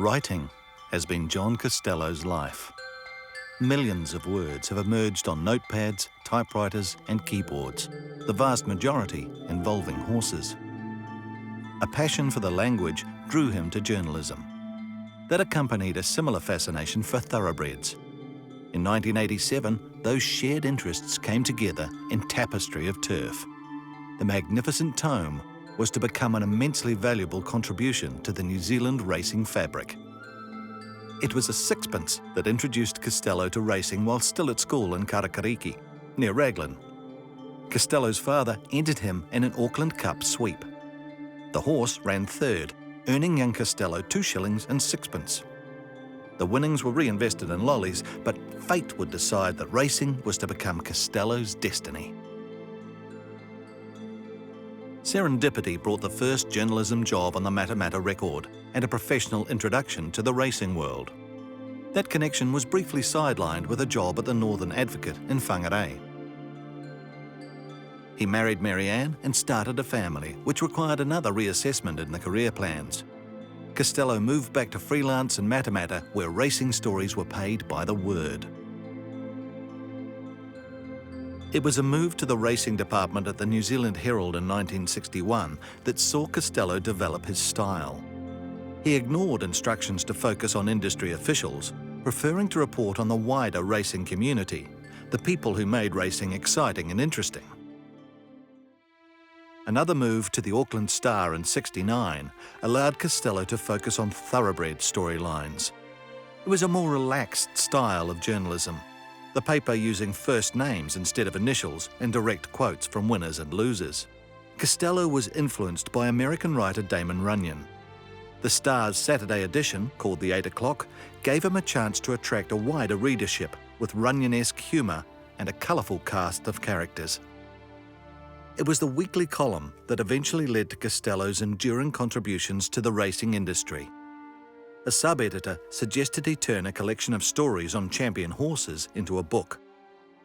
Writing has been John Costello's life. Millions of words have emerged on notepads, typewriters and keyboards, the vast majority involving horses. A passion for the language drew him to journalism. That accompanied a similar fascination for thoroughbreds. In 1987, those shared interests came together in Tapestry of Turf. The magnificent tome was to become an immensely valuable contribution to the New Zealand racing fabric. It was a sixpence that introduced Costello to racing while still at school in Karakariki, near Raglan. Costello's father entered him in an Auckland Cup sweep. The horse ran third, earning young Costello 2 shillings and 6pence. The winnings were reinvested in lollies, but fate would decide that racing was to become Costello's destiny. Serendipity brought the first journalism job on the Matamata record and a professional introduction to the racing world. That connection was briefly sidelined with a job at the Northern Advocate in Whangarei. He married Marianne and started a family, which required another reassessment in the career plans. Costello moved back to freelance in Matamata, where racing stories were paid by the word. It was a move to the racing department at the New Zealand Herald in 1961 that saw Costello develop his style. He ignored instructions to focus on industry officials, preferring to report on the wider racing community, the people who made racing exciting and interesting. Another move to the Auckland Star in '69 allowed Costello to focus on thoroughbred storylines. It was a more relaxed style of journalism, the paper using first names instead of initials and direct quotes from winners and losers. Costello was influenced by American writer Damon Runyon. The Star's Saturday edition, called the 8 o'clock, gave him a chance to attract a wider readership with Runyon-esque humour and a colourful cast of characters. It was the weekly column that eventually led to Costello's enduring contributions to the racing industry. A sub-editor suggested he turn a collection of stories on champion horses into a book.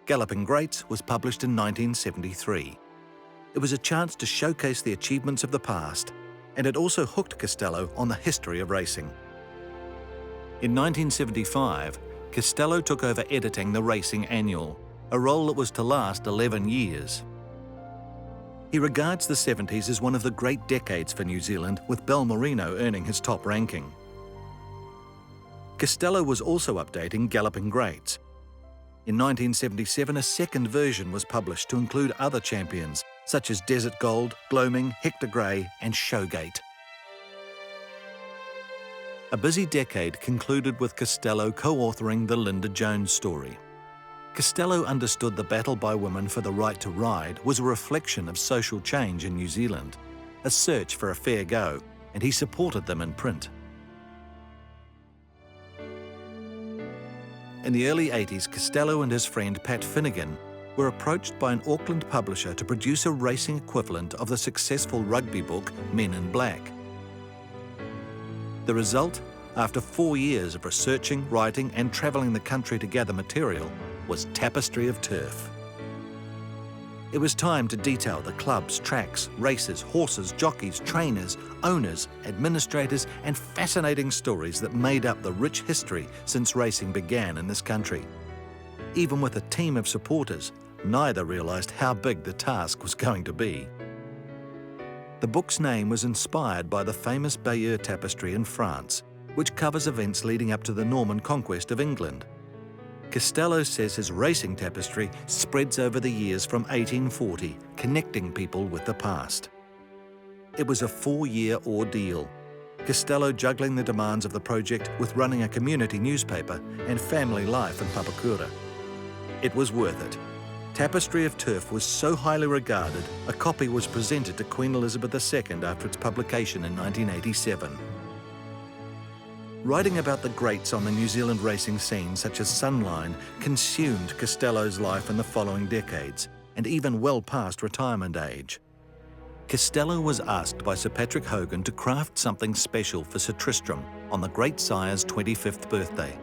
Galloping Greats was published in 1973. It was a chance to showcase the achievements of the past, and it also hooked Costello on the history of racing. In 1975, Costello took over editing the Racing Annual, a role that was to last 11 years. He regards the 70s as one of the great decades for New Zealand, with Balmerino earning his top ranking. Costello was also updating Galloping Greats. In 1977, a second version was published to include other champions, such as Desert Gold, Gloaming, Hector Grey and Showgate. A busy decade concluded with Costello co-authoring the Linda Jones story. Costello understood the battle by women for the right to ride was a reflection of social change in New Zealand, a search for a fair go, and he supported them in print. In the early 80s, Costello and his friend Pat Finnegan were approached by an Auckland publisher to produce a racing equivalent of the successful rugby book Men in Black. The result, after 4 years of researching, writing and travelling the country to gather material, was Tapestry of Turf. It was time to detail the clubs, tracks, races, horses, jockeys, trainers, owners, administrators and fascinating stories that made up the rich history since racing began in this country. Even with a team of supporters, neither realised how big the task was going to be. The book's name was inspired by the famous Bayeux Tapestry in France, which covers events leading up to the Norman conquest of England. Costello says his racing tapestry spreads over the years from 1840, connecting people with the past. It was a 4-year ordeal, Costello juggling the demands of the project with running a community newspaper and family life in Papakura. It was worth it. Tapestry of Turf was so highly regarded, a copy was presented to Queen Elizabeth II after its publication in 1987. Writing about the greats on the New Zealand racing scene, such as Sunline, consumed Costello's life in the following decades, and even well past retirement age. Costello was asked by Sir Patrick Hogan to craft something special for Sir Tristram on the great sire's 25th birthday.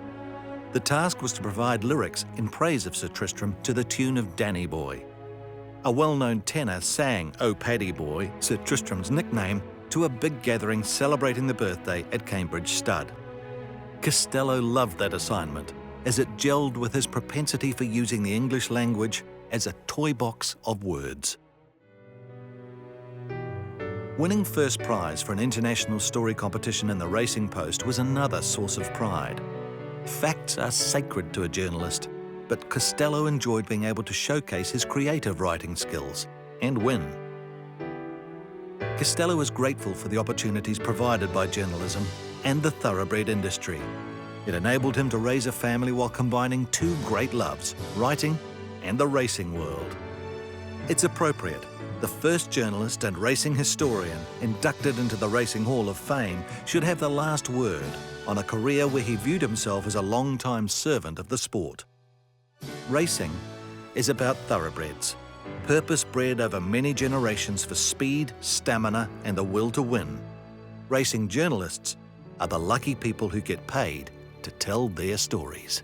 The task was to provide lyrics in praise of Sir Tristram to the tune of Danny Boy. A well-known tenor sang "Oh Paddy Boy," Sir Tristram's nickname, to a big gathering celebrating the birthday at Cambridge Stud. Costello loved that assignment, as it gelled with his propensity for using the English language as a toy box of words. Winning first prize for an international story competition in the Racing Post was another source of pride. Facts are sacred to a journalist, but Costello enjoyed being able to showcase his creative writing skills and win. Costello was grateful for the opportunities provided by journalism and the thoroughbred industry. It enabled him to raise a family while combining two great loves, writing and the racing world. It's appropriate. The first journalist and racing historian inducted into the Racing Hall of Fame should have the last word on a career where he viewed himself as a long-time servant of the sport. Racing is about thoroughbreds, purpose-bred over many generations for speed, stamina, and the will to win. Racing journalists are the lucky people who get paid to tell their stories.